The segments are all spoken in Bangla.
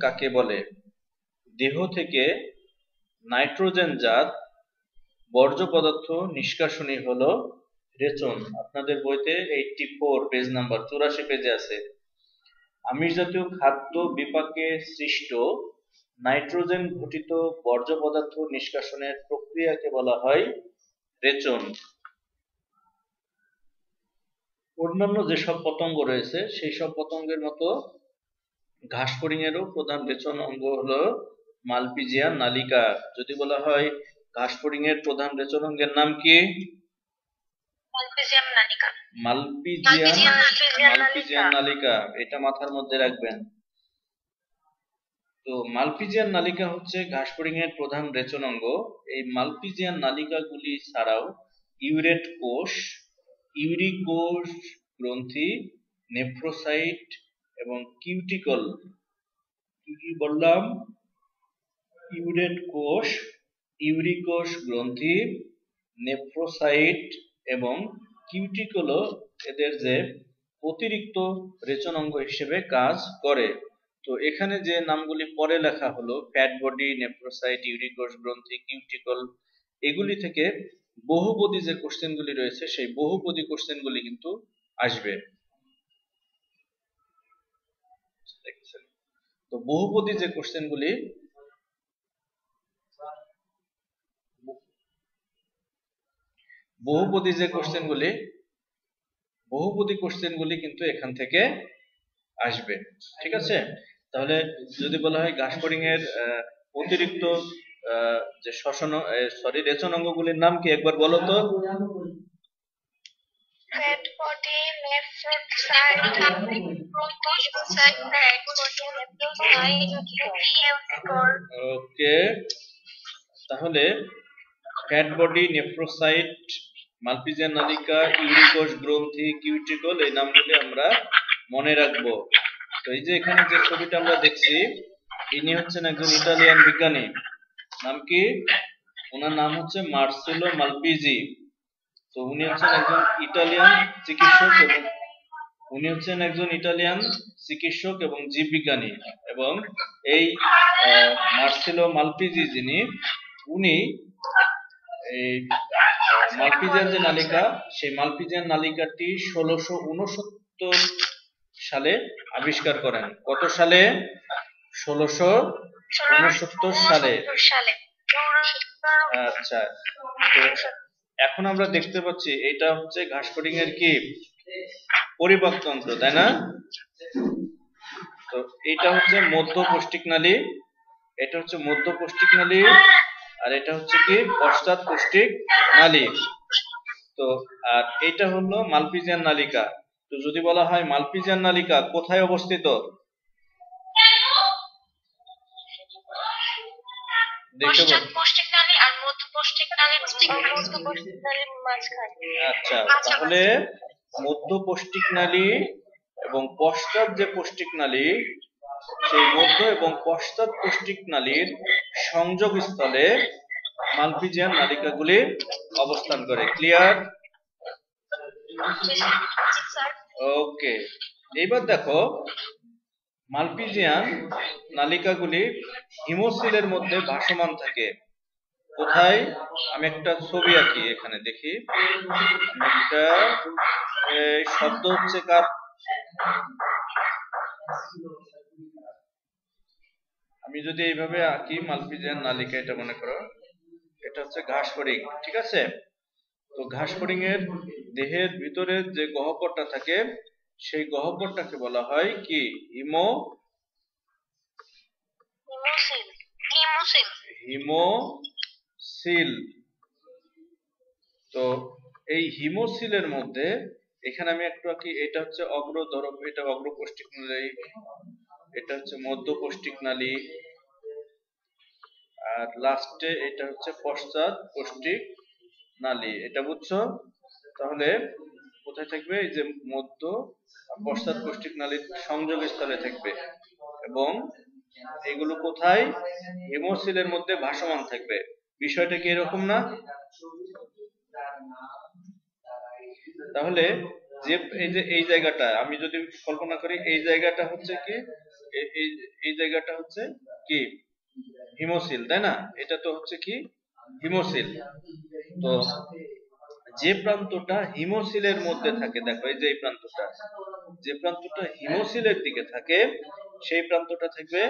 কাকে বলে? দেহ থেকে নাইট্রোজেনজাত বর্জ্য পদার্থ নিষ্কাশনী হলো রেচন। আপনাদের বইতে 84 পেজ নাম্বার 84 পেজে আছে। আমিষ জাতীয় খাদ্য বিপাকে সৃষ্ট নাইট্রোজেন ঘটিত বর্জ্য পদার্থ নিষ্কাশনের প্রক্রিয়াকে বলা হয় রেচন। অন্যান্য যেসব পতঙ্গ রয়েছে সেই সব পতঙ্গের মতো ঘাসফড়িংয়েরও প্রধান রেচন অঙ্গ হলো মালপিজিয়ান নালিকা। যদি বলা হয় ঘাসফড়িংয়ের প্রধান রেচন অঙ্গের নাম কি? মালপিজিয়ান নালিকা। এটা মাথার মধ্যে রাখবেন। তো মালপিজিয়ান নালিকা হচ্ছে ঘাসফড়িংয়ের প্রধান রেচন অঙ্গ। এই মালপিজিয়ান নালিকাগুলি ছাড়াও ইউরেট কোষ, ইউরিক কোষ গ্রন্থি, নেফ্রোসাইট এবং কিউটিকল, কি বললাম? ইউরেট কোষ, ইউরিক কোষ গ্রন্থি, নেফ্রোসাইট এবং কিউটিকলও এদের যে অতিরিক্ত রেচন অঙ্গ হিসেবে কাজ করে। তো এখানে যে নামগুলি পরে লেখা হলো ফ্যাট বডি, নেফ্রোসাইট, ইউরিক কোষ গ্রন্থি, কিউটিকল, এগুলি থেকে বহুপদী যে কোশ্চেনগুলি রয়েছে সেই বহুপদী কোশ্চেনগুলি কিন্তু আসবে। তো বহুপদী যে কোশ্চেনগুলি, বহুপদী কোশ্চেনগুলি কিন্তু এখান থেকে আসবে। ঠিক আছে? তাহলে যদি বলা হয় ঘাসফড়িংয়ের অতিরিক্ত যে রেচন অঙ্গগুলির নাম কি একবার বলো তো? ফ্যাট বডি, নেফ্রোসাইট, ওকে, তাহলে ফ্যাট বডি, নেফ্রোসাইট, মালপিজিয়ান নালিকা, ইউরিক কোষ গ্রন্থি, কিউটিকল, এই নামগুলি আমরা মনে রাখবো। তো এই যে এখানে যে ছবিটা আমরা দেখছি, ইনি হচ্ছেন একজন ইটালিয়ান বিজ্ঞানী। নাম কি? ওনার নাম হচ্ছে মার্সেলো মালপিজি। তো উনি হচ্ছেন একজন ইটালিয়ান চিকিৎসক এবং জীববিজ্ঞানী। এবং এই মার্সেলো মালপিজি যিনি, উনি এই মালপিজিয়ান যে নালিকা, সেই মালপিজিয়ান নালিকাটি 1669 সালে আবিষ্কার করেন। কত সালে? 1669 সালে। আচ্ছা, তো এখন আমরা দেখতে পাচ্ছি এটা হচ্ছে ঘাসফড়িংয়ের কি পরিপাকতন্ত্র, তাই না? তো এটা হচ্ছে মধ্যপৌষ্টিক নালী, এটা হচ্ছে মধ্যপৌষ্টিক নালী, আর এটা হচ্ছে কি পশ্চাৎ পৌষ্টিক নালী। তো আর এটা হলো মালপিজিয়ান নালিকা। তো যদি বলা হয় মালপিজিয়ান নালিকা কোথায় অবস্থিত? আচ্ছা, তাহলে মধ্যপৌষ্টিক নালী এবং পশ্চাৎ যে পৌষ্টিক নালী, সেই মধ্য এবং পশ্চাৎ পৌষ্টিক নালীর সংযোগ স্থলে মালপিজিয়ান নালিকাগুলি অবস্থান করে। ক্লিয়ার? ওকে, এইবার দেখো মালপিজিয়ান নালিকাগুলি হিমোসিলের মধ্যে ভাসমান থাকে। কোথায়? আমি একটা ছবি আঁকি, এখানে দেখি। একটা শব্দ হচ্ছে কার? আমি যদি এইভাবে আঁকি মালপিজিয়ান নালিকা, এটা মনে করো এটা হচ্ছে ঘাসফড়িং। ঠিক আছে? তো ঘাসফড়িং এর দেহের ভিতরে যে গহ্বরটা থাকে সেই গহ্বরটাকে বলা হয় কি? হিমোসিল। তো এই হিমোসিলের মধ্যে এখানে আমি একটু আঁকি, এটা হচ্ছে এটা অগ্রপৌষ্টিক নালী, এটা হচ্ছে মধ্যপৌষ্টিক নালী, আর লাস্টে এটা হচ্ছে পশ্চাৎ পৌষ্টিক নালী। এটা বুঝছো? তাহলে কোথায় থাকবে? এই যে মধ্য পশ্চাৎ পৌষ্টিক নালীর সংযোগ স্থলে থাকবে। এবং এগুলো কোথায়? হিমোসিলের মধ্যে ভাসমান থাকবে। বিষয়টা কি এরকম না? তাহলে যে এই জায়গাটা আমি যদি কল্পনা করি, এই জায়গাটা হচ্ছে কি এই জায়গাটা হচ্ছে কি হিমোসিল, তাই না? এটা তো হচ্ছে কি হিমোসিল। তো যে প্রান্তটা হিমোসিলের মধ্যে থাকে, দেখো এই যে এই প্রান্তটা, যে প্রান্তটা হিমোসিলের দিকে থাকে সেই প্রান্তটা থাকবে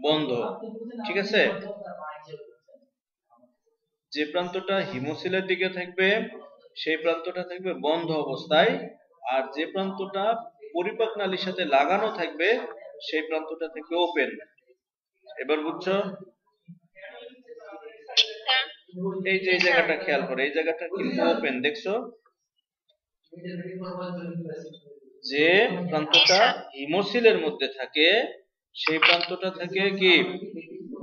বন্ধ, ঠিক আছে? যে প্রান্তটা হিমোসিলের দিকে থাকবে সেই প্রান্তটা থাকবে বন্ধ অবস্থায়, আর যে প্রান্তটা পরিপাক নালীর সাথে লাগানো থাকবে সেই প্রান্তটা থাকবে ওপেন। এবার বুঝছো? এই যে এই জায়গাটা খেয়াল করো, এই জায়গাটা কিন্তু ওপেন, দেখছো? যে প্রান্তটা হিমোসিলের মধ্যে থাকে সেই প্রান্তটা থাকে কি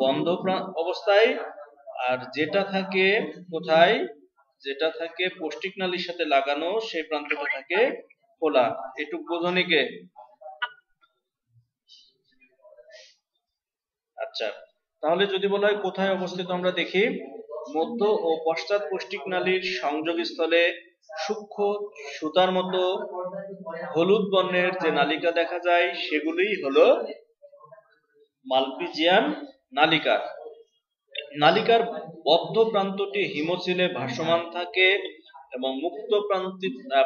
বন্ধ অবস্থায়, আর যেটা থাকে কোথায়, যেটা থাকে পৌষ্টিক নালীর সাথে লাগানো সেই প্রান্তটা থাকে খোলা। এটুক বোঝনি কে? আচ্ছা, তাহলে যদি বলা হয় কোথায় অবস্থিত, আমরা দেখি মধ্য ও পশ্চাৎ পৌষ্টিক নালীর সংযোগস্থলে সূক্ষ্ম সুতার মতো হলুদ বর্ণের যে নালিকা দেখা যায় সেগুলোই হলো মালপিজিয়ান নালিকা। নালিকার বদ্ধ প্রান্তটি হিমোসিলে ভাসমান থাকে এবং মুক্ত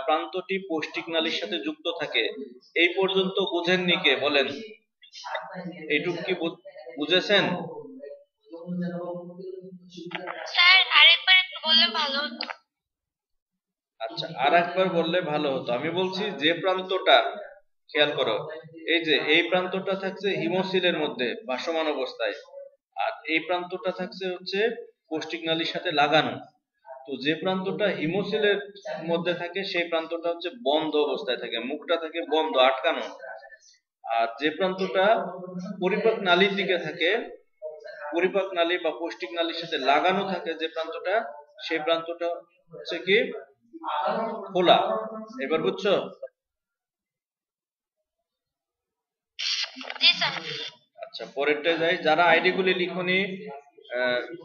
প্রান্তটি পৌষ্টিক নালীর সাথে যুক্ত থাকে। এই পর্যন্ত বুঝেননি কে বলেন? এইটুকু কি বুঝেছেন? স্যার আরেকবার একটু বললে ভালো হতো। আচ্ছা, আর একবার বললে ভালো হতো। আমি বলছি যে প্রান্তটা, খেয়াল করো, এই যে এই প্রান্তটা থাকছে হিমোসিলের মধ্যে ভাসমান অবস্থায়, আর এই প্রান্তটা থাকছে হচ্ছে পৌষ্টিক নালীর সাথে লাগানো। তো যে প্রান্তটা হিমোসিলের মধ্যে থাকে সেই প্রান্তটা হচ্ছে বন্ধ অবস্থায় থাকে, মুখটা থাকে বন্ধ, আটকানো। আর যে প্রান্তটা পরিপাক নালীর দিকে থাকে, পরিপাক নালী বা পৌষ্টিক নালীর সাথে লাগানো থাকে যে প্রান্তটা, সেই প্রান্তটা হচ্ছে কি খোলা। এবার বুঝছো? জি স্যার। আচ্ছা, পরেরটা যাই। যারা আইডি গুলি লিখনি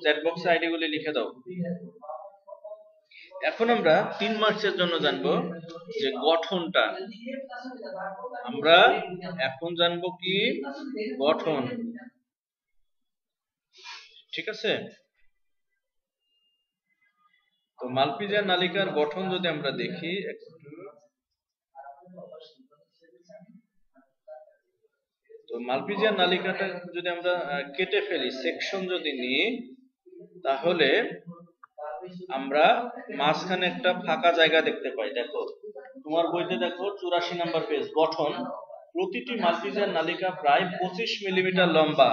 চ্যাট বক্সে আইডি গুলি লিখে দাও। এখন আমরা 3 মার্কসের জন্য জানবো যে গঠনটা। আমরা এখন জানবো কি গঠন, ঠিক আছে? তো মালপিজিয়ান নালিকার গঠন যদি আমরা দেখি, তো মালপিজিয়ান নালিকাটা যদি আমরা কেটে ফেলি, সেকশন যদি নিই, তাহলে আমরা মাঝখানে একটা ফাঁকা জায়গা দেখতে পাই। দেখো তোমার বইতে দেখো 84 নাম্বার পেজ, গঠন। প্রতিটি মালপিজিয়ান নালিকা প্রায় 25 মিলিমিটার লম্বা।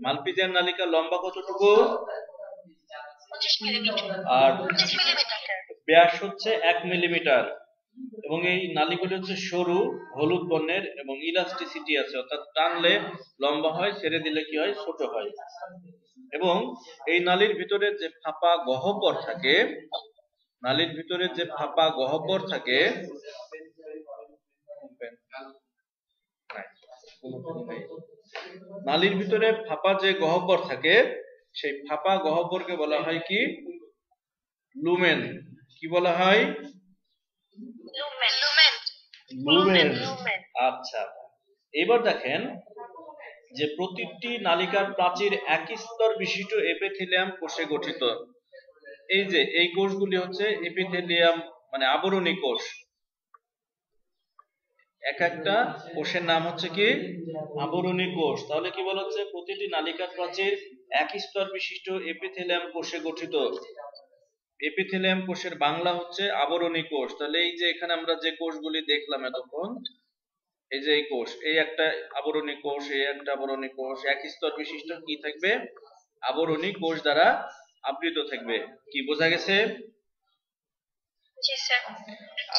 মালপিজিয়ান নালিকা লম্বা কতটুকু? 25 মিলিমিটার। আর 25 মিলিমিটার। ব্যাস হচ্ছে 1 মিলিমিটার। এবং এই নালীগুলি হচ্ছে সরু, হলুদ বর্ণের এবং ইলাস্টিসিটি আছে, অর্থাৎ টানলে লম্বা হয়, ছেড়ে দিলে কি হয়, ছোট হয়। এবং এই নালীর ভিতরে যে ফাঁপা গহ্বর থাকে, নালীর ভিতরে যে ফাঁপা গহ্বর থাকে, নালীর ভিতরে ফাঁপা যে গহ্বর থাকে সেই ফাঁপা গহ্বরকে বলা হয় কি লুমেন। কি বলা হয়? লুমেন। আচ্ছা, এবার দেখেন যে প্রতিটি নালিকার প্রাচীর একই স্তর বিশিষ্ট এপিথেলিয়াম কোষে গঠিত। এই যে এই কোষগুলি হচ্ছে এপিথেলিয়াম, মানে আবরণী কোষ। এক একটা কোষের নাম হচ্ছে কি আবরণী কোষ। তাহলে কি বলা হচ্ছে? প্রতিটি নালিকার প্রাচীর একই স্তর বিশিষ্ট এপিথেলিয়াম কোষে গঠিত। এপিথেলিয়াম কোষের বাংলা হচ্ছে আবরণী কোষ। তাহলে এই যে এখানে আমরা যে কোষগুলি দেখলাম এতক্ষণ, এই যে এই কোষ, এই একটা আবরণী কোষ, এই একটা আবরণী কোষ, একই স্তর বিশিষ্ট কি থাকবে? আবরণী কোষ দ্বারা আবৃত থাকবে। কি বোঝা গেছে? জি স্যার।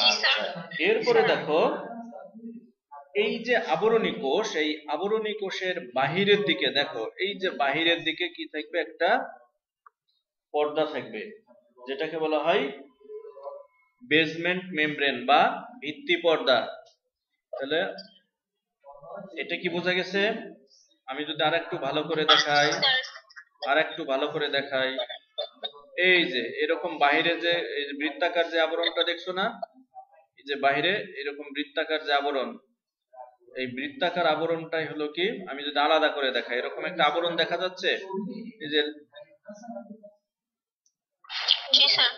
আচ্ছা, এরপরে দেখো এই যে আবরণী কোষ, এই আবরণী কোষের বাহিরের দিকে দেখো, এই যে বাহিরের দিকে কি থাকবে? একটা পর্দা থাকবে, যেটাকে বলা হয় বেসমেন্ট মেমব্রেন বা ভিত্তি পর্দা। তাহলে এটা কি বোঝা গেছে? আমি যদি আরেকটু ভালো করে দেখাই, আরেকটু ভালো করে দেখাই, এই যে এরকম বাহিরে যে এই যে বৃত্তাকার যে আবরণটা দেখছো না, এই যে বাহিরে এরকম বৃত্তাকার যে আবরণ, এই বৃত্তাকার আবরণটাই হলো কি, আমি যদি আলাদা করে দেখাই, এরকম একটা আবরণ দেখা যাচ্ছে, এই যে জি স্যার।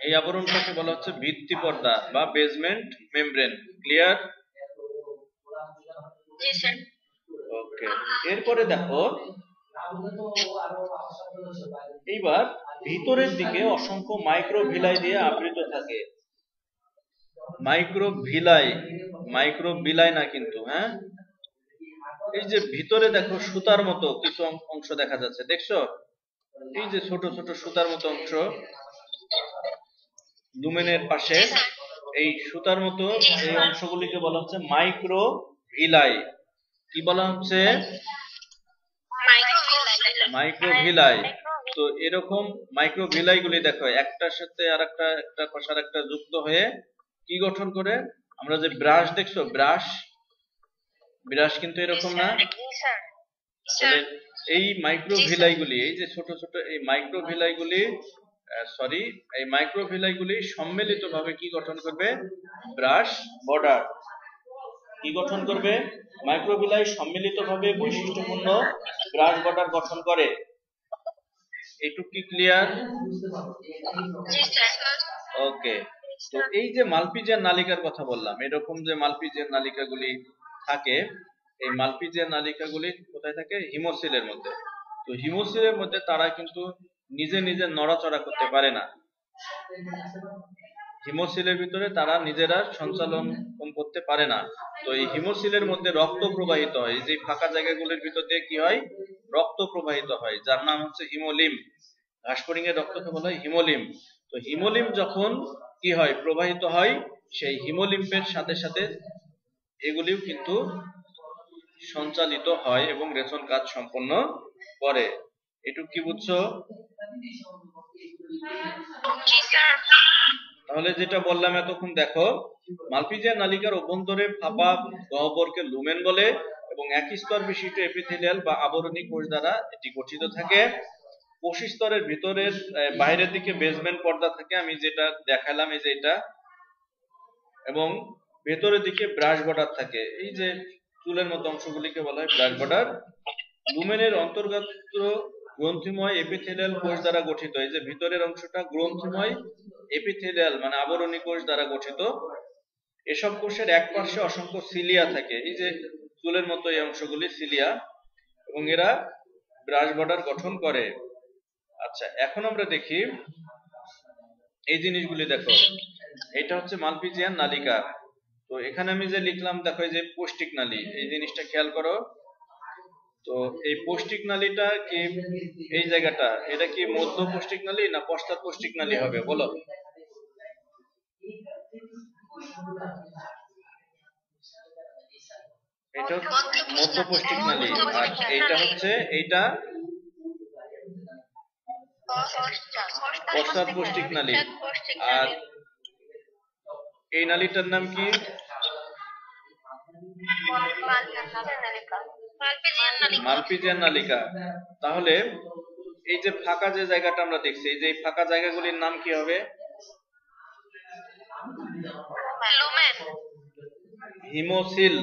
এই আবরণটাকে বলা হচ্ছে ভিত্তি পর্দা বা বেজমেন্ট মেমব্রেন। ক্লিয়ার? জি স্যার। ওকে, এরপরে দেখো এইবার ভিতরের দিকে অসংখ্য মাইক্রোভিলাই দিয়ে আবৃত থাকে। মাইক্রোভিলাই, মাইক্রোবিলাই না কিন্তু, হ্যাঁ। এই যে ভিতরে দেখো সুতার মতো কিছু অংশ দেখা যাচ্ছে, দেখছো? এই যে ছোট ছোট সুতার মতো অংশ লুমেনের পাশে, এই সুতার মতো এই অংশগুলিকে বলা হচ্ছে মাইক্রোভিলাই। কি বলা হচ্ছে? মাইক্রোভিলাই। তো এরকম মাইক্রোভিলাই গুলি দেখো একটার সাথে আরেকটা, একটা কষার একটা যুক্ত হয়ে কি গঠন করে? আমরা যে ব্রাশ দেখছো, ব্রাশ, ব্রাশ কিন্তু এরকম না? তাহলে এই মাইক্রোভিলাই গুলি, এই যে ছোট ছোট এই মাইক্রোভিলাই গুলি, সরি, এই মাইক্রোভিলাই গুলি সম্মিলিত ভাবে কি গঠন করবে? Brush border. কি গঠন করবে? মাইক্রোভিলাই সম্মিলিত ভাবে বৈশিষ্ট্যপূর্ণ ব্রাশ বর্ডার গঠন করে। এইটুকু কি ক্লিয়ার? ওকে। তো এই যে মালপিজিয়ান নালিকার কথা বললাম, এরকম যে মালপিজিয়ান নালিকাগুলি থাকে, এই মালপিজিয়ান নালিকাগুলি কোথায় থাকে? হিমোসিলের মধ্যে। তো হিমোসিলের মধ্যে তারা কিন্তু নিজে নিজে নড়াচড়া করতে পারে না। হিমোসিলের ভিতরে তারা নিজেরা সঞ্চালন করতে পারে না। তো এই হিমোসিলের মধ্যে রক্ত প্রবাহিত হয়, এই যে ফাঁকা জায়গাগুলির ভিতর দিয়ে কি হয়? রক্ত প্রবাহিত হয়, যার নাম হচ্ছে হিমোলিম। ঘাসফড়িং এর রক্তকে বলা হয় হিমোলিম। তো হিমোলিম যখন কি হয়? প্রবাহিত হয়, সেই হিমোলিম্পের সাথে সাথে এগুলিও কিন্তু সঞ্চালিত হয় এবং রেচন কাজ সম্পন্ন করে। এটুকু কি বুঝছো? তাহলে যেটা বললাম এতক্ষণ, দেখো মালপিজিয়ান নালিকার অভ্যন্তরে ফাঁপা গহ্বরকে লুমেন বলে এবং এক স্তর বিশিষ্ট এপিথেলিয়াল বা আবরণী কোষ দ্বারা এটি গঠিত থাকে। কোষ স্তরের ভিতরের বাইরের দিকে বেসমেন্ট পর্দা থাকে, আমি যেটা দেখালাম এই যে এটা, এবং ভেতরের দিকে ব্রাশ বর্ডার থাকে। এই যে চুলের মতো অংশগুলিকে বলা হয় ব্রাশ বর্ডার। লুমেনের অন্তর্গত গ্রন্থিময় এপিথেলিয়াল কোষ দ্বারা গঠিত। এই যে ভিতরের অংশটা গ্রন্থিময় এপিথেলিয়াল মানে আবরণী কোষ দ্বারা গঠিত। এসব কোষের এক পার্শ্বে অসংখ্য সিলিয়া থাকে, এই যে চুলের মতো এই অংশগুলি সিলিয়া, এবং এরা ব্রাশ বর্ডার গঠন করে। আচ্ছা, এখন আমরা দেখি এই জিনিসগুলি। দেখো এটা হচ্ছে মালপিজিয়ান নালিকা। তো এখানে আমি যে লিখলাম দেখো, এই যে পৌষ্টিক নালী, এই জিনিসটা খেয়াল করো। তো এই পৌষ্টিক নালীটা কি, এই জায়গাটা, এটা কি মধ্য পৌষ্টিক নালী না পশ্চাৎ পৌষ্টিক নালী হবে বলো? এটা মধ্য পৌষ্টিক নালী, আর এইটা হচ্ছে, এইটা পশ্চাৎ পৌষ্টিক নালী। আর এই নালীটার নাম কি? মালপিজিয়ান নালিকা। তাহলে এই যে ফাঁকা যে জায়গাটা আমরা দেখছি, এই যে ফাঁকা জায়গাগুলির নাম কি হবে? হিমোসিল।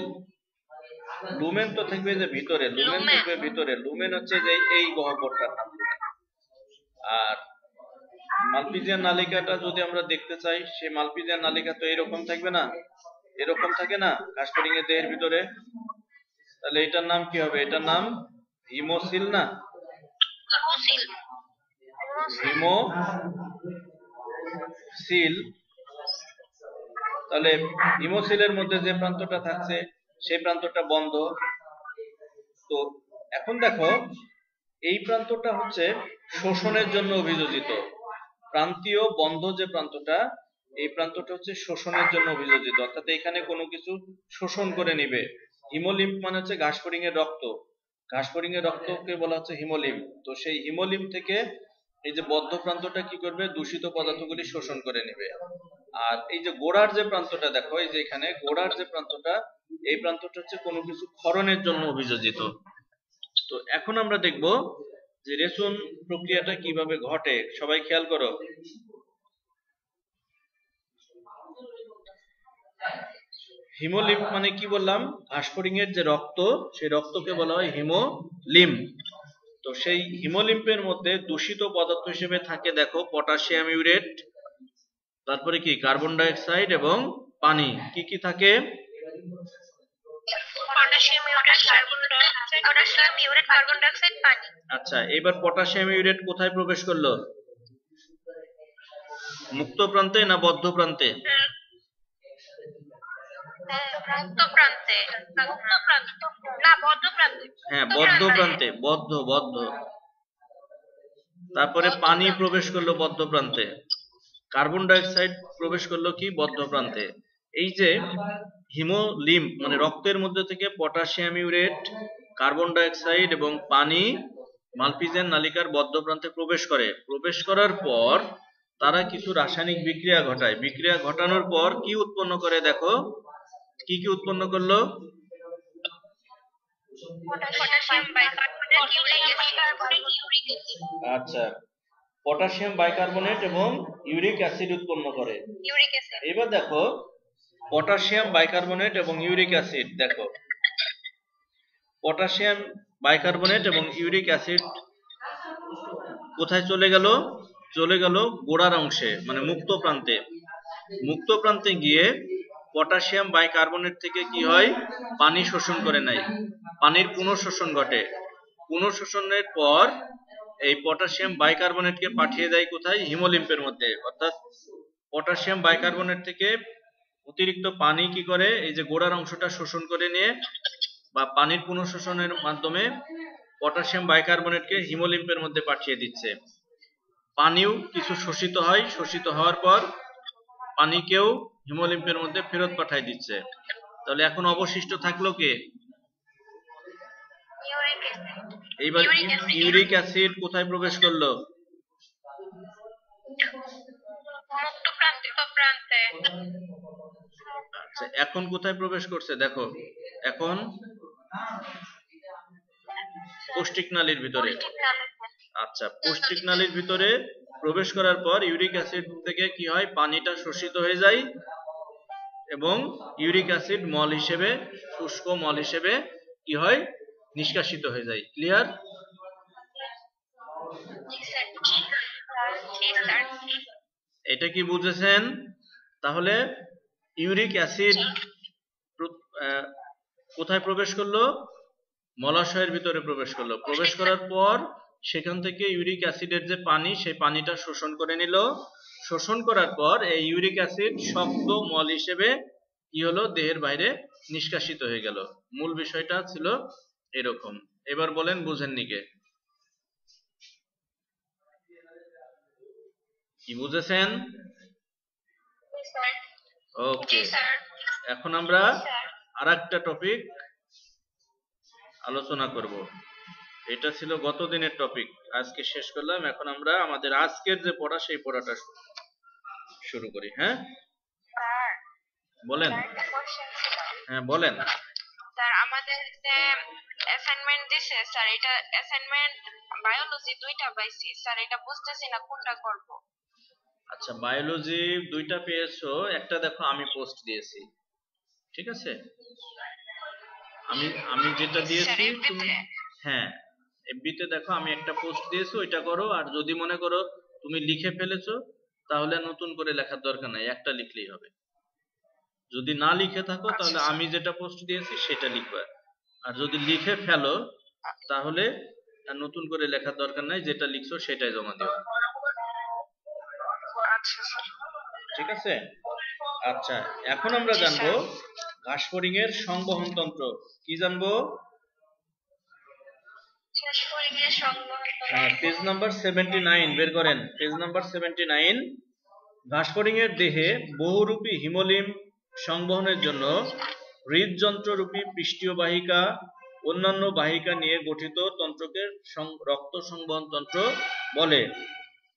লুমেন তো থাকবে যে ভিতরে, লুমেন থাকবে ভিতরে, লুমেন হচ্ছে যে এই গহ্বরটার নাম। আর মালপিজিয়ান নালিকাটা যদি আমরা দেখতে চাই, সেই মালপিজিয়ান নালিকা তো এরকম থাকবে না, এরকম থাকে না ঘাসফড়িং এর দেহের ভিতরে। তাহলে এটার নাম কি হবে? এটার নাম হিমোসিল না? হিমোসিল। তাহলে হিমোসিলের মধ্যে যে প্রান্তটা থাকছে সেই প্রান্তটা বন্ধ। তো এখন দেখো এই প্রান্তটা হচ্ছে শোষণের জন্য অভিযোজিত। প্রান্তীয় বন্ধ যে প্রান্তটা, এই প্রান্তটা হচ্ছে শোষণের জন্য অভিযোজিত, অর্থাৎ এখানে কোনো কিছু শোষণ করে নিবে। হিমোলিম্ফ মানে হচ্ছে ঘাসফড়িং এর রক্ত, ঘাসফড়িং এর রক্তকে বলা হচ্ছে হিমোলিম্ফ। তো সেই হিমোলিম্ফ থেকে এই যে বদ্ধ প্রান্তটা কি করবে? দূষিত পদার্থগুলি শোষণ করে নেবে। আর এই যে গোড়ার যে প্রান্তটা দেখো, এই যে এখানে গোড়ার যে প্রান্তটা, এই প্রান্তটা হচ্ছে কোনো কিছু ক্ষরণের জন্য অভিযোজিত। তো এখন আমরা দেখব যে রেচন প্রক্রিয়াটা কিভাবে ঘটে। সবাই খেয়াল করো। হিমোলিম্ফ মানে কি বললাম? ঘাসফড়িং এর যে রক্ত, সেই রক্তকে বলা হয় হিমোলিম্ফ। তো সেই হিমোলিম্ফের মধ্যে দূষিত পদার্থ হিসেবে থাকে দেখো পটাশিয়াম ইউরেট, তারপরে কি কার্বন ডাই অক্সাইড এবং পানি। কি কি থাকে? আচ্ছা, এবার পটাশিয়াম ইউরেট কোথায় প্রবেশ করলো? মুক্ত প্রান্তে না বদ্ধ প্রান্তে? হ্যাঁ, বদ্ধ প্রান্তে। বদ্ধ। তারপরে পানি প্রবেশ করলো বদ্ধ প্রান্তে, কার্বন ডাই অক্সাইড প্রবেশ করলো কি বদ্ধ প্রান্তে। এই যে হিমোলিম্ফ মানে রক্তের মধ্যে থেকে potassium urate, carbon die oxide এবং পানি মালপিজিয়ান নালিকার বদ্ধ প্রান্তে প্রবেশ করে। প্রবেশ করার পর তারা কিছু রাসায়নিক বিক্রিয়া ঘটায়। বিক্রিয়া ঘটানোর পর কি উৎপন্ন করে দেখো? কি কি উৎপন্ন করলো? আচ্ছা, পটাশিয়াম বাইকার্বনেট এবং ইউরিক অ্যাসিড উৎপন্ন করে। এবার দেখো পটাশিয়াম বাইকার্বনেট এবং ইউরিক অ্যাসিড, দেখো পটাশিয়াম বাইকার্বনেট এবং ইউরিক অ্যাসিড কোথায় চলে গেল? চলে গেল গোড়ার অংশে মানে মুক্ত প্রান্তে। মুক্ত প্রান্তে গিয়ে পটাশিয়াম বাইকার্বনেট থেকে কি হয়? পানি শোষণ করে নেয়, পানির পুনঃশোষণ ঘটে। পুনঃশোষণের পর এই পটাশিয়াম বাইকার্বনেটকে পাঠিয়ে দেয় কোথায়? হিমোলিম্ফের মধ্যে। অর্থাৎ পটাশিয়াম বাইকার্বনেট থেকে অতিরিক্ত পানি কি করে? এই যে গোড়ার অংশটা শোষণ করে নিয়ে বা পানির পুনঃশোষণের মাধ্যমে পটাশিয়াম বাইকার্বনেটকে হিমোলিম্ফের মধ্যে পাঠিয়ে দিচ্ছে। পানিও কিছু শোষিত হয়, শোষিত হওয়ার পর পানিকেও হিমোলিম্ফের মধ্যে ফেরত পাঠিয়ে দিচ্ছে। তাহলে এখন অবশিষ্ট থাকলো কে? এইবার ইউরিক অ্যাসিড কোথায় প্রবেশ করলো? আচ্ছা, এখন কোথায় প্রবেশ করছে দেখো? এখন পৌষ্টিক নালীর ভিতরে। আচ্ছা, পৌষ্টিক নালীর ভিতরে প্রবেশ করার পর ইউরিক অ্যাসিড থেকে কি হয়? পানিটা শোষিত হয়ে যায় এবং ইউরিক অ্যাসিড মল হিসেবে, শুষ্ক মল হিসেবে কি হয়? নিষ্কাশিত হয়ে যায়। ক্লিয়ার? এটা কি বুঝেছেন? তাহলে ইউরিক অ্যাসিড কোথায় প্রবেশ করলো? মলাশয়ের ভিতরে প্রবেশ করলো। প্রবেশ করার পর সেখান থেকে ইউরিক অ্যাসিডের যে পানি, সেই পানিটা শোষণ করে নিল। শোষণ করার পর এই ইউরিক অ্যাসিড শক্ত মল হিসেবে কি হলো? দেহের বাইরে নিষ্কাশিত হয়ে গেল। মূল বিষয়টা ছিল এরকম। এবার বলেন বুঝেননি কে? কি বুঝেছেন? ওকে, এখন আমরা আরেকটা টপিক আলোচনা করব। এটা ছিল গত দিনের টপিক, আজকে শেষ করলাম। এখন আমরা আমাদের আজকের যে পড়া, সেই পড়াটা শুরু করি। হ্যাঁ বলেন। হ্যাঁ বলেন। স্যার আমাদের যে অ্যাসাইনমেন্ট দিছে স্যার, এটা অ্যাসাইনমেন্ট বায়োলজি দুইটা পাইছি স্যার, এটা বুঝতেছি না কোনটা করব। আচ্ছা, বায়োলজি দুইটা পেয়েছো, একটা দেখো আমি পোস্ট দিয়েছি, ঠিক আছে? আমি যেটা দিয়েছি তুমি, হ্যাঁ এফবিতে দেখো আমি একটা পোস্ট দিয়েছি, ওইটা করো। আর যদি মনে করো তুমি লিখে ফেলেছো, তাহলে নতুন করে লেখার দরকার নাই, একটা লিখলেই হবে। যদি না লিখে থাকো তাহলে আমি যেটা পোস্ট দিয়েছি সেটা লিখবা। আর যদি লিখে ফেলো তাহলে আর নতুন করে লেখার দরকার নাই, যেটা লিখছো সেটাই জমা দিও। ঠিক আছে? আচ্ছা, এখন আমরা জানবো ঘাসফড়িং এর সংবহন তন্ত্র। কি জানবো? পেজ নাম্বার 79 বের করেন। Page number 79। ঘাসফড়িং এর দেহে বহুরূপী হিমোলিম্ফ সংবহনের জন্য হৃদযন্ত্ররূপী পৃষ্ঠীয় বাহিকা, অন্যান্য বাহিকা নিয়ে গঠিত তন্ত্রকে রক্ত সংবহন তন্ত্র বলে।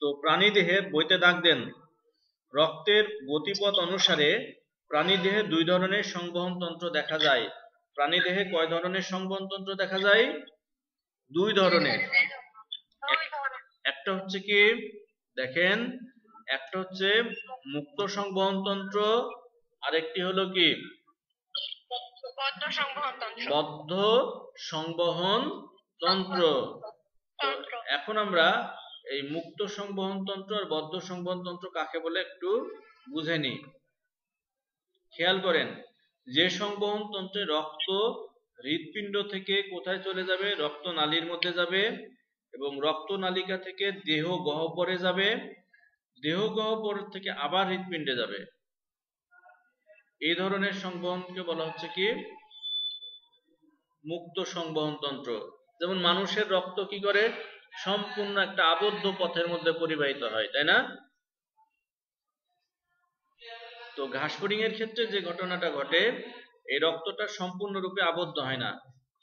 তো প্রাণীদেহে বইতে দাগ দেন। রক্তের গতিপথ অনুসারে প্রাণীদেহে দুই ধরনের সংবহন তন্ত্র দেখা যায়। প্রাণীদেহে কয় ধরনের সংবহন তন্ত্র দেখা যায়? দুই ধরনের। একটা হচ্ছে কি দেখেন, একটা হচ্ছে মুক্ত সংবহন তন্ত্র, আরেকটি হলো কি বদ্ধ সংবহন তন্ত্র। বদ্ধ সংবহন তন্ত্র। তো তন্ত্র। এখন আমরা এই মুক্ত সংবহন তন্ত্র আর বদ্ধ সংবহন তন্ত্র কাকে বলে একটু বুঝে নিই। খেয়াল করেন, যে সংবহন তন্ত্রে রক্ত হৃৎপিণ্ড থেকে কোথায় চলে যাবে? রক্তনালীর মধ্যে যাবে এবং রক্তনালিকা থেকে দেহ গহ্বরে যাবে, দেহ গহ্বর থেকে আবার হৃৎপিণ্ডে যাবে। এই ধরনের সংবহনকে বলা হচ্ছে কি? মুক্ত সংবহন তন্ত্র। যেমন মানুষের রক্ত কি করে? সম্পূর্ণ একটা আবদ্ধ পথের মধ্যে পরিবাহিত হয়, তাই না? তো ঘাসফড়িং এর ক্ষেত্রে যে ঘটনাটা ঘটে, এই রক্তটা সম্পূর্ণরূপে আবদ্ধ হয় না।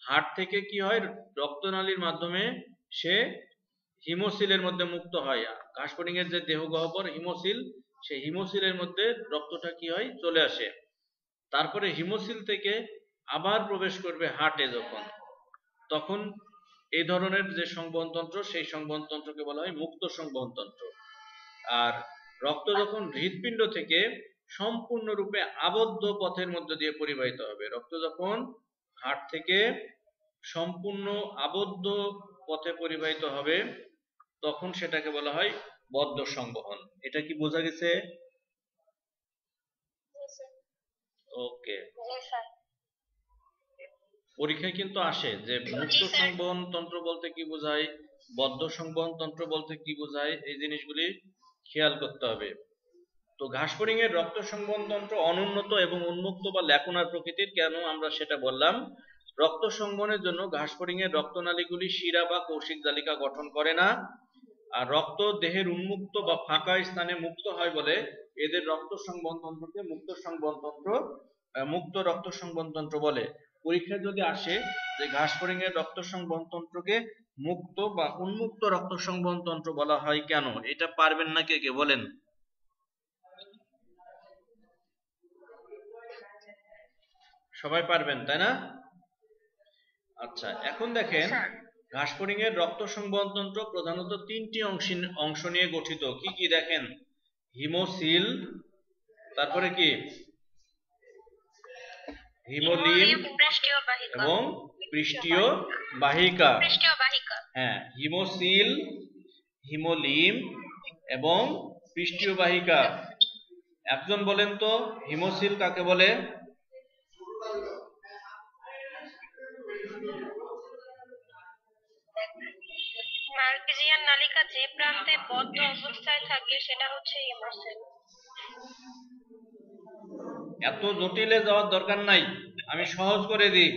হার্ট থেকে কি হয়? রক্তনালীর মাধ্যমে সে হিমোসিলের মধ্যে মুক্ত হয়। ঘাসফড়িং এর যে দেহ গহ্বর হিমোসিল, সেই হিমোসিলের মধ্যে রক্তটা কি হয়? চলে আসে। তারপরে হিমোসিল থেকে আবার প্রবেশ করবে হার্টে, তখন এই ধরনের যে সংবহন তন্ত্র, সেই সংবহন তন্ত্রকে বলা হয় মুক্ত সংবহন তন্ত্র। আর রক্ত যখন হৃৎপিণ্ড থেকে সম্পূর্ণরূপে আবদ্ধ পথের মধ্যে দিয়ে পরিবাহিত হবে, রক্ত যখন হার্ট থেকে সম্পূর্ণ আবদ্ধ পথে পরিবাহিত হবে, তখন সেটাকে বলা হয় বদ্ধ সংবহন। এটা কি বোঝা গেছে? ওকে। পরীক্ষায় কিন্তু আসে যে মুক্ত সংবহন তন্ত্র বলতে কি বোঝায়, বদ্ধ সংবহন তন্ত্র বলতে কি বোঝায়, এই জিনিসগুলি খেয়াল করতে হবে। তো ঘাসফড়িং এর রক্ত সংবহন তন্ত্র অনুন্নত এবং উন্মুক্ত বা ল্যাকুনার প্রকৃতির। কেন আমরা সেটা বললাম। রক্ত সংবহনের জন্য ঘাসফড়িং এর রক্তনালীগুলি শিরা বা কৌশিক জালিকা গঠন করে না, আর রক্ত দেহের উন্মুক্ত বা ফাঁকা স্থানে মুক্ত হয় বলে এদের রক্ত সংবহন তন্ত্রকে মুক্ত সংবহন তন্ত্র, মুক্ত রক্ত সংবহন তন্ত্র বলে। পরীক্ষায় যদি আসে যে ঘাসফড়িং এর রক্ত সংবহন তন্ত্রকে মুক্ত বা উন্মুক্ত রক্ত সংবহন তন্ত্র বলা হয় কেন, এটা পারবেন না কে কে বলেন? সবাই পারবেন, তাই না? আচ্ছা, এখন দেখেন ঘাসফড়িং এর রক্ত সংবহন তন্ত্র প্রধানত তিনটি অংশ নিয়ে গঠিত। কি কি দেখেন? হিমোসিল, তারপরে কি? হিমোলিম এবং পৃষ্ঠীয় বাহিকা। হ্যাঁ, হিমোসিল, হিমোলিম এবং পৃষ্ঠীয় বাহিকা। একজন বলেন তো হিমোসিল কাকে বলে? মার্কেজিয়ান নালিকা যে প্রান্তে বদ্ধ অবস্থায় থাকে সেটা হচ্ছে হিমোসিল। এত জটিলে যাওয়ার দরকার নাই, আমি সহজ করে দিই।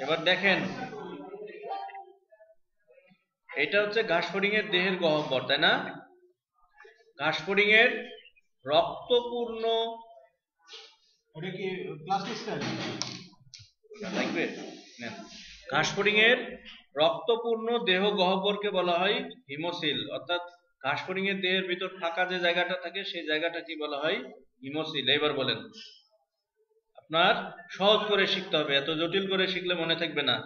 এবার দেখেন, এটা হচ্ছে ঘাসফড়িং এর দেহের গহ্বর, তাই না? ঘাসফড়িং এর রক্তপূর্ণ, ওটা কি প্লাস্টিক লাগবে? ঘাসফড়িং এর রক্তপূর্ণ দেহ গহ্বরকে বলা হয় হিমোসিল, অর্থাৎ ঘাসফড়িং এর দেহের ভিতর ফাঁকা যে জায়গাটা থাকে সেই জায়গাটা কি বলা হয়? হিমোসিল। এবার বলেন। আপনার সহজ করে শিখতে হবে, এত জটিল করে শিখলে মনে থাকবে না,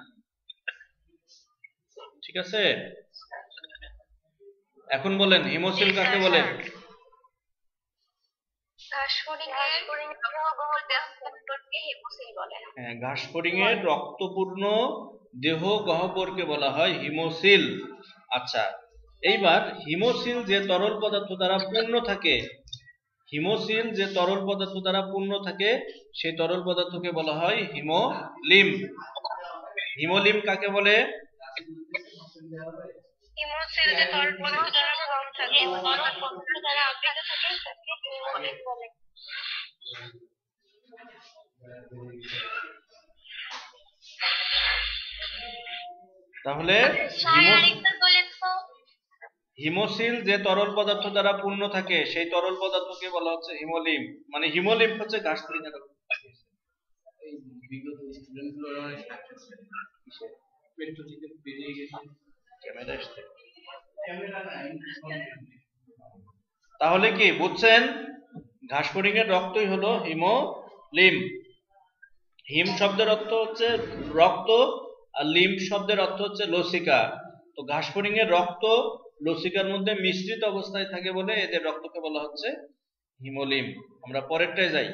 ঠিক আছে? এখন বলেন হিমোসিল কাকে বলে? হ্যাঁ, ঘাসফড়িং এর রক্তপূর্ণ দেহ গহ্বরকে বলা হয় হিমোসিল। আচ্ছা, এইবার হিমোসিল যে তরল পদার্থ দ্বারা পূর্ণ থাকে, হিমোসিল যে তরল পদার্থ দ্বারা পূর্ণ থাকে সেই তরল পদার্থকে বলা হয় হিমোলিম। হিমোলিম কাকে বলে? হিমোসিল যে তরল পদার্থ দ্বারা পূর্ণ থাকে, তরল পদার্থ দ্বারা আবৃত থাকে তাকে হিমোলিম বলে। তাহলে হিমোসিল যে তরল পদার্থ দ্বারা পূর্ণ থাকে সেই তরল পদার্থকে বলা হচ্ছে হিমোলিম। মানে হিমোলিম হচ্ছে ঘাসফড়িং এর এই বিগত স্টুডেন্টগুলো পেট্রো থেকে বেরিয়ে গেছে ক্যামেরা আসছে, ক্যামেরা নাই। তাহলে কি বুঝছেন? ঘাসফড়িং এর রক্তই হলো হিমোলিম। হিম শব্দের অর্থ হচ্ছে রক্ত আর লিম শব্দের অর্থ হচ্ছে লসিকা। তো ঘাসফড়িং এর রক্ত লসিকার মধ্যে মিশ্রিত অবস্থায় থাকে বলে এদের রক্তকে বলা হচ্ছে হিমোলিম। আমরা পরেরটায় যাই।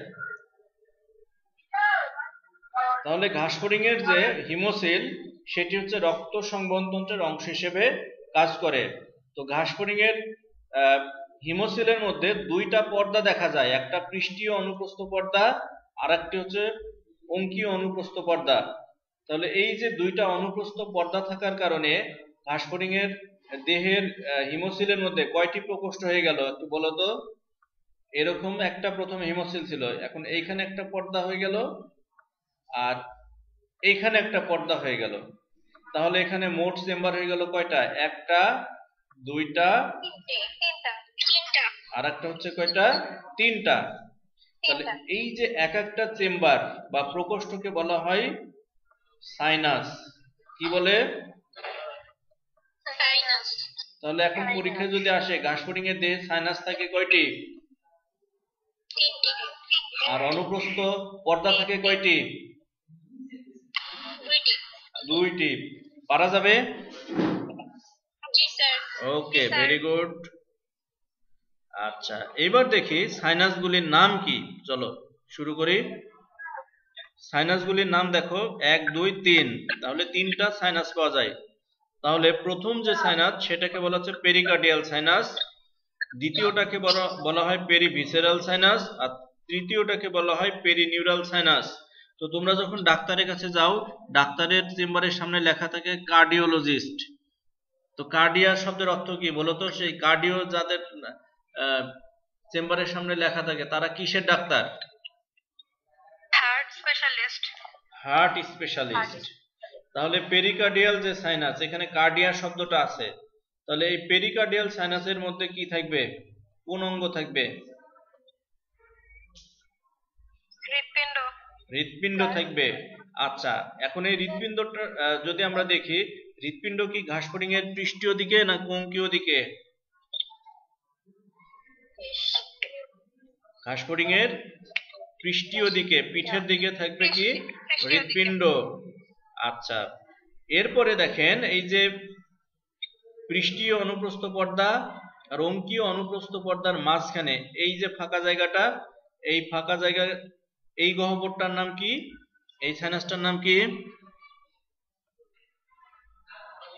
তাহলে ঘাসফড়িং এর যে হিমোসিল সেটি হচ্ছে রক্ত সংবহনতন্ত্রের অংশ হিসেবে কাজ করে। তো ঘাসফড়িং এর হিমোসিলের মধ্যে দুইটা পর্দা দেখা যায়, একটা পৃষ্ঠীয় অনুপ্রস্থ পর্দা আর একটি হচ্ছে অঙ্কীয় অনুপ্রস্থ পর্দা। তাহলে এই যে দুইটা অনুপ্রস্থ পর্দা থাকার কারণে ঘাসফড়িং এর দেহের হিমোসিলের মধ্যে কয়টি প্রকোষ্ঠ হয়ে গেল একটু বলো তো। এরকম একটা প্রথমে হিমোসিল ছিল, এখন এইখানে একটা পর্দা হয়ে গেল আর এইখানে একটা পর্দা হয়ে গেল। তাহলে এখানে মোট চেম্বার হয়ে গেল কয়টা? একটা, দুইটা, আর একটা হচ্ছে কয়টা? তিনটা। তাহলে এই যে এক একটা চেম্বার বা প্রকোষ্ঠকে বলা হয় সাইনাস। কি বলে? তাহলে এখন পরীক্ষায় যদি আসে ঘাসফড়িং এর দেহে সাইনাস থাকে কয়টি? আর অনুপ্রস্থ পর্দা থাকে কয়টি? দুইটি। পারা যাবে? ওকে, ভেরি গুড। আচ্ছা, এবার দেখি সাইনাসগুলির নাম কি। চলো শুরু করি। সাইনাসগুলির নাম দেখো, 1 2 3। তাহলে তিনটা সাইনাস পাওয়া যায়। তাহলে প্রথম যে সাইনাস সেটাকে বলা হচ্ছে পেরিকার্ডিয়াল সাইনাস, দ্বিতীয়টাকে বলা হয় পেরিভিসেরাল সাইনাস, আর তৃতীয়টাকে বলা হয় পেরিনিউরাল সাইনাস। তো তোমরা যখন ডাক্তারের কাছে যাও, ডাক্তারের চেম্বারের সামনে লেখা থাকে কার্ডিওলজিস্ট। তো কার্ডিয়া শব্দের অর্থ কি বলো তো? সেই কার্ডিও যাদের চেম্বারের সামনে লেখা থাকে তারা কিসের doctor? Heart specialist. Heart specialist. তাহলে পেরিকার্ডিয়াল যে সাইনাস, এখানে কার্ডিয়া শব্দটা আছে, তাহলে এই পেরিকার্ডিয়াল সাইনাসের মধ্যে কি থাকবে? কোন অঙ্গ থাকবে? হৃৎপিণ্ড। হৃৎপিণ্ড থাকবে। আচ্ছা, এখন এই হৃৎপিণ্ডটা যদি আমরা দেখি, হৃৎপিণ্ড কি ঘাসফড়িং এর পৃষ্ঠীয় দিকে না অঙ্কীয় দিকে? ঘাসফড়িং এর পৃষ্ঠীয় দিকে, পিঠের দিকে থাকবে কি হৃৎপিণ্ড। আচ্ছা, এরপরে দেখেন এই যে পৃষ্ঠীয় অনুপ্রস্থ পর্দা আর অঙ্কীয় অনুপ্রস্থ পর্দার মাঝখানে এই যে ফাঁকা জায়গাটা, এই ফাঁকা জায়গা, এই গহ্বরটার নাম কি? এই সাইনাসটার নাম কি?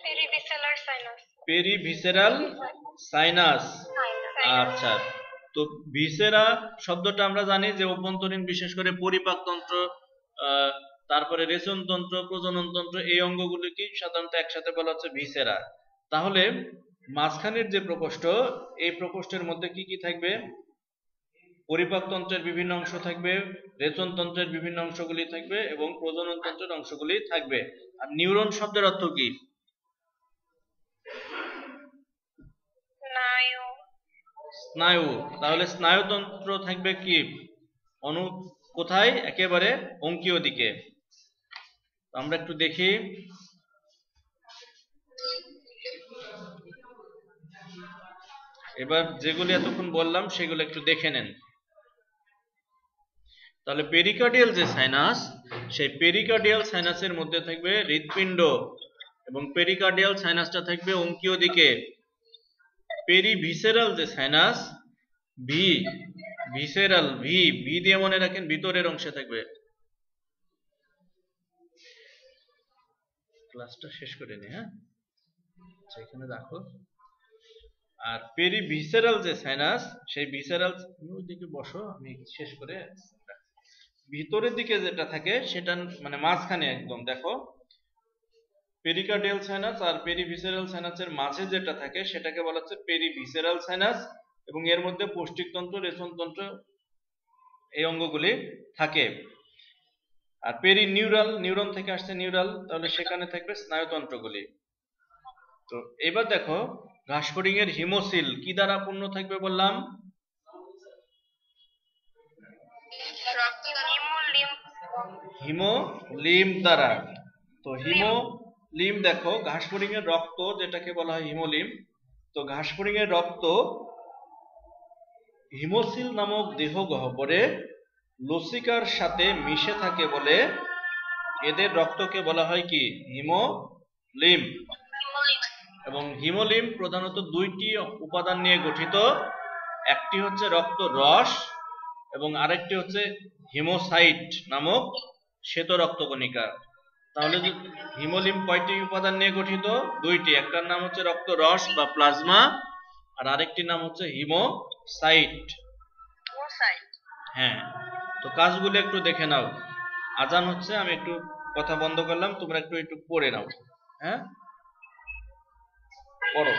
Perivisceral sinus. Perivisceral sinus. আচ্ছা, তো ভিসেরা শব্দটা আমরা জানি যে অভ্যন্তরীণ, বিশেষ করে পরিপাকতন্ত্র, তারপরে রেচনতন্ত্র, প্রজননতন্ত্র, এই অঙ্গগুলিকে সাধারণত একসাথে বলা হচ্ছে ভিসেরা। তাহলে মাঝখানের যে প্রকোষ্ঠ, এই প্রকোষ্ঠের মধ্যে কি কি থাকবে? পরিপাকতন্ত্রের বিভিন্ন অংশ থাকবে, রেচনতন্ত্রের বিভিন্ন অংশগুলি থাকবে এবং প্রজননতন্ত্রের অংশগুলি থাকবে। আর নিউরন শব্দের অর্থ কি? স্নায়ু। তাহলে স্নায়ুতন্ত্র থাকবে কি কোথায়? একেবারে অঙ্কীয় দিকে। আমরা একটু দেখি। এবার যেগুলি এতক্ষণ বললাম সেগুলো একটু দেখে নেন। তাহলে পেরিকার্ডিয়াল যে সাইনাস, সেই পেরিকার্ডিয়াল সাইনাসের মধ্যে থাকবে হৃৎপিণ্ড এবং পেরিকার্ডিয়াল সাইনাসটা থাকবে অঙ্কীয় দিকে। পেরিভিসেরাল যে সাইনাস, ভিসেরাল, ভি দিয়ে মনে রাখেন, ভিতরের অংশে থাকবে। ক্লাসটা শেষ করে নি, হ্যাঁ, এখানে রাখো। আর পেরিভিসেরাল যে সাইনাস, সেই ভিসেরাল, ওইদিকে বসো, আমি শেষ করে। ভিতরের দিকে যেটা থাকে সেটা মানে মাঝখানে একদম দেখো, পেরিকার্ডিয়াল সাইনাস আর পেরিভিসেরাল সাইনাসের মাঝে যেটা থাকে সেটাকে বলা হচ্ছে পেরিভিসেরাল সাইনাস, এবং এর মধ্যে পৌষ্টিকতন্ত্র, রেচনতন্ত্র, এই অঙ্গগুলি থাকে। আর পেরিনিউরাল, নিউরন থেকে আসছে নিউরাল, তাহলে সেখানে থাকবে স্নায়ুতন্ত্রগুলি। তো এবার দেখো ঘাসফড়িং এর হিমোসিল কি দ্বারা পূর্ণ থাকবে বললাম? হিমোলিম দ্বারা। তো হিমোলিম দেখো, ঘাসফড়িং এর রক্ত যেটাকে বলা হয় হিমোলিম, তো ঘাসফড়িং এর রক্ত হিমোসিল নামক দেহ গহ্বরে লসিকার সাথে মিশে থাকে বলে এদের রক্তকে বলা হয় কি? হিমোলিম। এবং হিমোলিম প্রধানত দুইটি উপাদান নিয়ে গঠিত, একটি হচ্ছে রক্ত রস এবং আরেকটি হচ্ছে হিমোসাইট নামক শ্বেত রক্তকণিকা। তাহলে হিমোলিম কয়টি উপাদান নিয়ে গঠিত? দুইটি। একটার নাম হচ্ছে রক্ত রস বা প্লাজমা, আর আরেকটির নাম হচ্ছে হিমোসাইট। হ্যাঁ, তো কাজগুলো একটু দেখে নাও। আজান হচ্ছে, আমি একটু কথা বন্ধ করলাম, তোমরা একটু একটু পড়ে নাও। হ্যাঁ, পড়ো।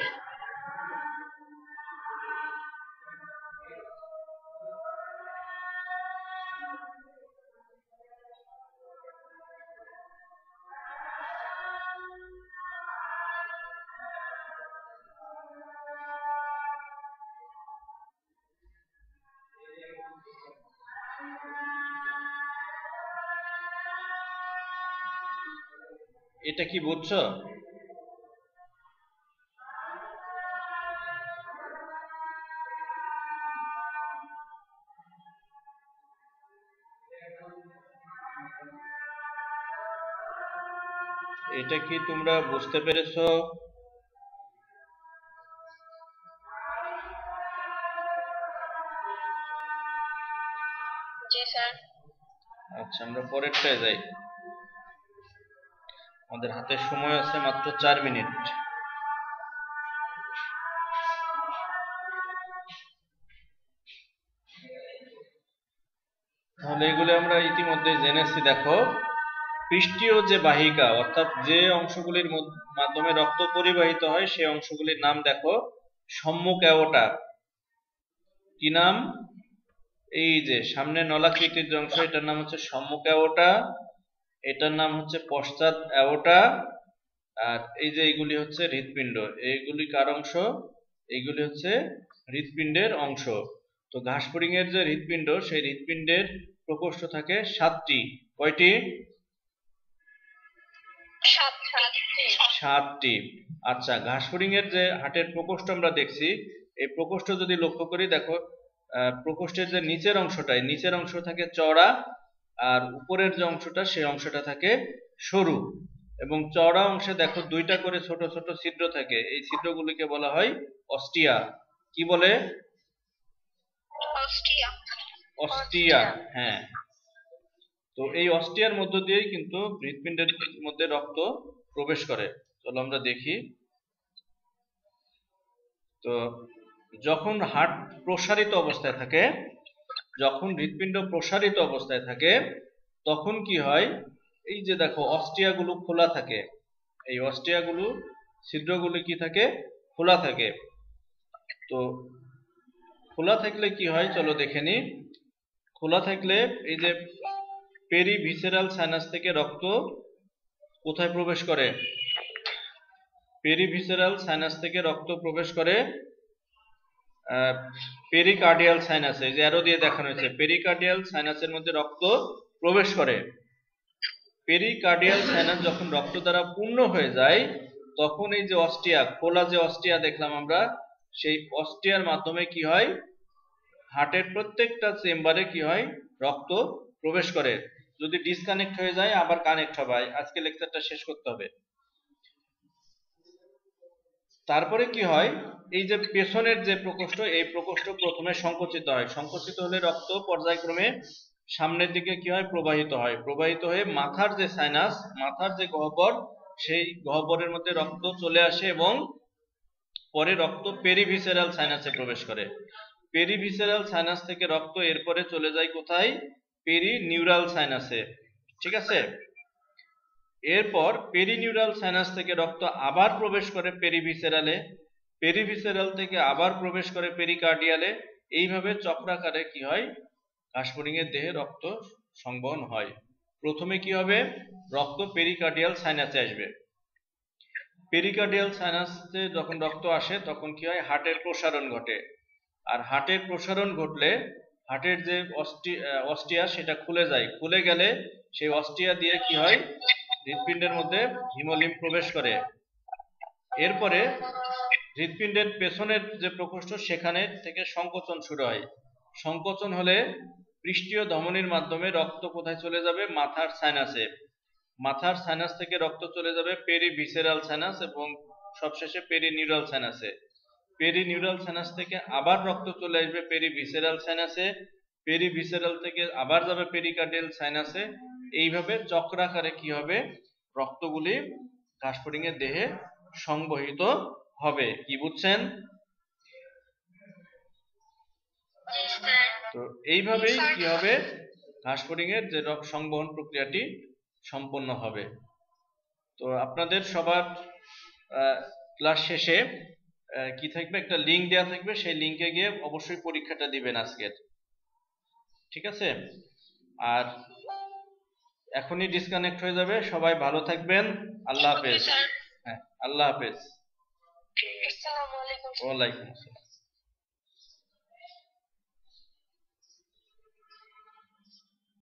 এটা কি বুঝছো? এটা কি তোমরা বুঝতে পেরেছো? জি স্যার। আচ্ছা, আমরা পরেরটায় যাই। আমাদের হাতে সময় আছে মাত্র 4 মিনিট। তাহলে এগুলো আমরা ইতিমধ্যে জেনেছি। দেখো, পৃষ্ঠীয় যে বাহিকা, অর্থাৎ যে অংশগুলির মাধ্যমে রক্ত পরিবাহিত হয় সেই অংশগুলির নাম দেখো সম্মুখ অ্যাওর্টা। কি নাম? এই যে সামনে নলাকৃতির যে অংশ, এটার নাম হচ্ছে সম্মুখ অ্যাওর্টা, এটার নাম হচ্ছে পশ্চাৎ অ্যাওর্টা, আর এই যে এইগুলি হচ্ছে হৃৎপিণ্ড। এইগুলি কার অংশ? এইগুলি হচ্ছে হৃৎপিণ্ডের অংশ। তো ঘাসফড়িং এর যে হৃৎপিণ্ড, সেই হৃৎপিণ্ডের প্রকোষ্ঠ থাকে 7টি। কয়টি? 7টি। আচ্ছা, ঘাসফড়িং এর যে হার্টের প্রকোষ্ঠ আমরা দেখছি, এই প্রকোষ্ঠ যদি লক্ষ্য করি, দেখো প্রকোষ্ঠের যে নিচের অংশটা, নিচের অংশ থাকে চওড়া, আর উপরের যে অংশটা সেই অংশটা থাকে সরু। এবং চওড়া অংশে দেখো দুইটা করে ছোট ছোট ছিদ্র থাকে, এই ছিদ্রগুলিকে বলা হয় অস্টিয়া। কি বলে? অস্টিয়া। হ্যাঁ, তো এই অস্টিয়ার মধ্য দিয়েই কিন্তু হৃৎপিণ্ডের মধ্যে রক্ত প্রবেশ করে। চলো আমরা দেখি। তো যখন হার্ট প্রসারিত অবস্থায় থাকে, যখন হৃৎপিণ্ড প্রসারিত অবস্থায় থাকে, তখন কি হয়? এই যে দেখো অস্টিয়াগুলো খোলা থাকে, এই অস্টিয়াগুলো, ছিদ্রগুলো কি থাকে? খোলা থাকে। তো খোলা থাকলে কি হয় চলো দেখে নি। খোলা থাকলে এই যে পেরিভিসেরাল সাইনাস থেকে রক্ত কোথায় প্রবেশ করে? পেরিভিসেরাল সাইনাস থেকে রক্ত প্রবেশ করে পেরিকার্ডিয়াল সাইনাসে। যে অ্যারো দিয়ে দেখানো হয়েছে, পেরিকার্ডিয়াল সাইনাসের মধ্যে রক্ত প্রবেশ করে। পেরিকার্ডিয়াল সাইনাস যখন রক্ত দ্বারা পূর্ণ হয়ে যায়, তখন এই যে অস্টিয়া, খোলা যে অস্টিয়া দেখলাম আমরা, সেই অস্টিয়ার মাধ্যমে কি হয়? হার্টের প্রত্যেকটা চেম্বারে কি হয়? রক্ত প্রবেশ করে। যদি ডিসকানেক্ট হয়ে যায় আবার কানেক্ট হবে। আজকে লেকচারটা শেষ করতে হবে। তারপরে কি হয়? এই যে পেছনের যে প্রকোষ্ঠ, এই প্রকোষ্ঠ প্রথমে সংকুচিত হয়। সংকুচিত হলে রক্ত পর্যায়ক্রমে সামনের দিকে কি হয়? প্রবাহিত হয়। প্রবাহিত হয়ে মাথার যে সাইনাস, মাথার যে গহ্বর, সেই গহ্বরের মধ্যে রক্ত চলে আসে এবং পরে রক্ত পেরিভিসেরাল সাইনাসে প্রবেশ করে। পেরিভিসেরাল সাইনাস থেকে রক্ত এরপরে চলে যায় কোথায়? পেরিনিউরাল সাইনাসে। ঠিক আছে? এরপর পেরিনিউরাল সাইনাস থেকে রক্ত আবার প্রবেশ করে পেরিভিসেরালে, পেরিভিসেরাল থেকে আবার প্রবেশ করে পেরিকার্ডিয়ালে। এইভাবে চক্রাকারে কি হয়? ঘাসফড়িং এর দেহে রক্ত সংবহন হয়। প্রথমে কি হবে? রক্ত পেরিকার্ডিয়াল সাইনাসে আসবে। পেরিকার্ডিয়াল সাইনাসে যখন রক্ত আসে তখন কি হয়? হার্টের প্রসারণ ঘটে। আর হার্টের প্রসারণ ঘটলে হার্টের যে অস্টিয়া সেটা খুলে যায়। খুলে গেলে সেই অস্টিয়া দিয়ে কি হয়? হৃৎপিণ্ডের মধ্যে হিমোলিম প্রবেশ করে। এরপরে হৃৎপিণ্ডের পেছনের যে প্রকোষ্ঠ, সেখানে থেকে সংকোচন শুরু হয়। সংকোচন হলে পৃষ্ঠীয় ধমনীর মাধ্যমে রক্ত কোথায় চলে যাবে? মাথার সাইনাসে। মাথার সাইনাস থেকে রক্ত চলে যাবে পেরিভিসেরাল সাইনাস এবং সবশেষে পেরিনিউরাল সাইনাসে। পেরিনিউরাল সাইনাস থেকে আবার রক্ত চলে আসবে পেরিভিসেরাল সাইনাসে। পেরিভিসেরাল থেকে আবার যাবে পেরিকার্ডিয়াল সাইনাসে। এইভাবে চক্রাকারে কি হবে, রক্তগুলি ঘাসফড়িং এর দেহে সংবহিত হবে। কি বুঝছেন? তো এইভাবেই কি হবে, ঘাসফড়িং এর যে সংবহন প্রক্রিয়াটি সম্পন্ন হবে। তো আপনাদের সবার ক্লাস শেষে কি থাকবে, একটা লিংক দেওয়া থাকবে, সেই লিংকে গিয়ে অবশ্যই পরীক্ষাটা দিবেন আজকের। ঠিক আছে? আর এখনই ডিসকানেক্ট হয়ে যাবে। সবাই ভালো থাকবেন। আল্লাহ হাফেজ। হ্যাঁ, আল্লাহ হাফেজ। আসসালামু আলাইকুম। ওয়ালাইকুম আসসালাম।